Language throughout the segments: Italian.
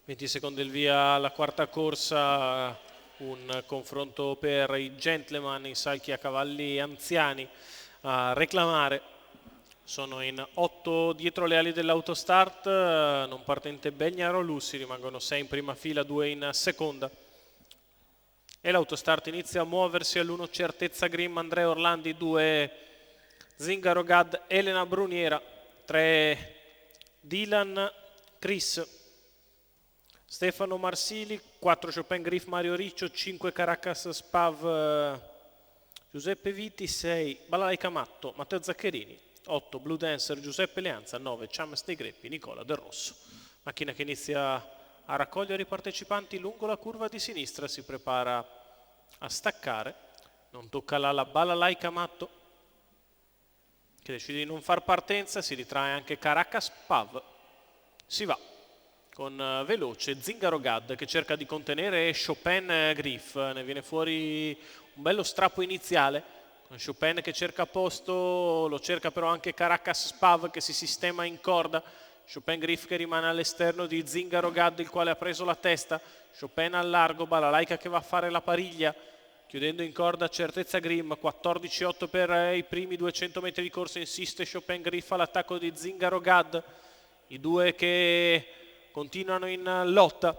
20 secondi il via alla quarta corsa, un confronto per i gentleman, i salchi a cavalli anziani a reclamare. Sono in 8 dietro le ali dell'autostart, non partente Begnaro Lussi, rimangono 6 in prima fila, 2 in seconda. E l'autostart inizia a muoversi all'1 Certezza Grimm, Andrea Orlandi, 2 Zingaro Gad, Elena Bruniera, 3 Dylan Chris, Stefano Marsili, 4 Chopin Griff Mario Riccio, 5 Caracas Spav Giuseppe Viti, 6 Balalaika Matto Matteo Zaccherini, 8 Blue Dancer Giuseppe Leanza, 9 Chames dei Greppi Nicola Del Rosso. Macchina che inizia a raccogliere i partecipanti lungo la curva di sinistra, si prepara a staccare, non tocca l'ala Balalaika Matto che decide di non far partenza, si ritrae anche Caracas Pav, si va con veloce Zingaro Gad che cerca di contenere Chopin Griff, ne viene fuori un bello strappo iniziale con Chopin che cerca posto, lo cerca però anche Caracas Pav che si sistema in corda, Chopin Griff che rimane all'esterno di Zingaro Gad il quale ha preso la testa, Chopin al largo, Balalaika che va a fare la pariglia, chiudendo in corda Certezza Grimm, 14,8 per i primi 200 metri di corsa, insiste Chopin Griff all'attacco di Zingaro Gad, i due che continuano in lotta,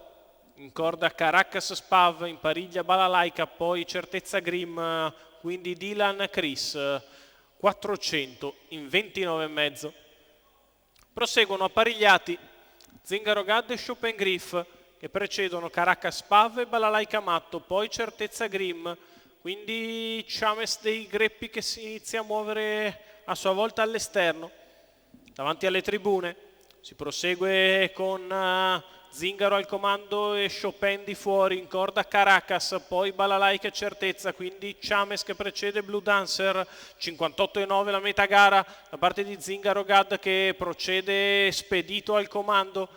in corda Caracas Spav, in pariglia Balalaika, poi Certezza Grimm, quindi Dylan Chris, 400 in 29,5. Proseguono apparigliati Zingaro Gad e Chopin Griff che precedono Caracas Spav e Balalaika Matto, poi Certezza Grimm, quindi Chames dei Greppi che si inizia a muovere a sua volta all'esterno, davanti alle tribune. Si prosegue con Zingaro al comando e Chopin di fuori, in corda Caracas, poi Balalaika e Certezza, quindi Chames che precede Blue Dancer, 58,9 la metà gara da parte di Zingaro Gad che procede spedito al comando.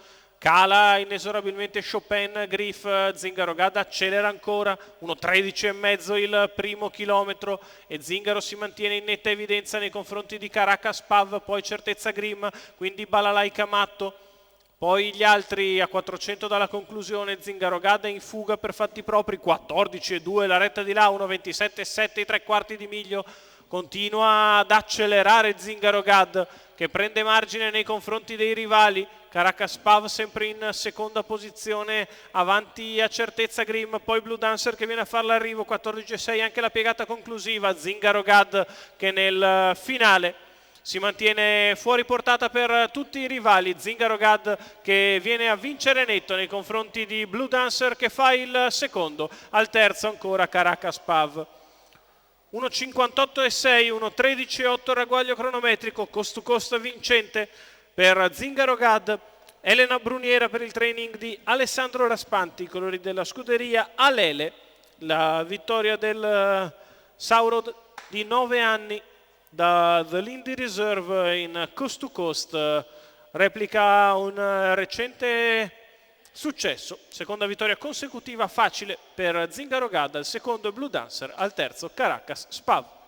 Cala inesorabilmente Chopin Griff, Zingaro Gad accelera ancora, 1,13,5 il primo chilometro e Zingaro si mantiene in netta evidenza nei confronti di Caracas Pav, poi Certezza Grimm, quindi Balalaika Matto, poi gli altri a 400 dalla conclusione. Zingaro Gad è in fuga per fatti propri, 14,2 la retta di là, 1,27,7 i tre quarti di miglio, continua ad accelerare Zingaro Gad che prende margine nei confronti dei rivali. Caracas Pav sempre in seconda posizione avanti a Certezza Grimm, poi Blue Dancer che viene a fare l'arrivo, 14,6 anche la piegata conclusiva. Zingaro Gad che nel finale si mantiene fuori portata per tutti i rivali. Zingaro Gad che viene a vincere netto nei confronti di Blue Dancer che fa il secondo, al terzo ancora Caracas Pav. 1,58,6, 1,13,8 ragguaglio cronometrico, cost to cost vincente per Zingaro Gad. Elena Bruniera per il training di Alessandro Raspanti, i colori della scuderia Alele, la vittoria del Sauro di 9 anni da The Lindy Reserve in coast to coast, replica un recente successo, seconda vittoria consecutiva facile per Zingaro Gad, al secondo Blue Dancer, al terzo Caracas Spav.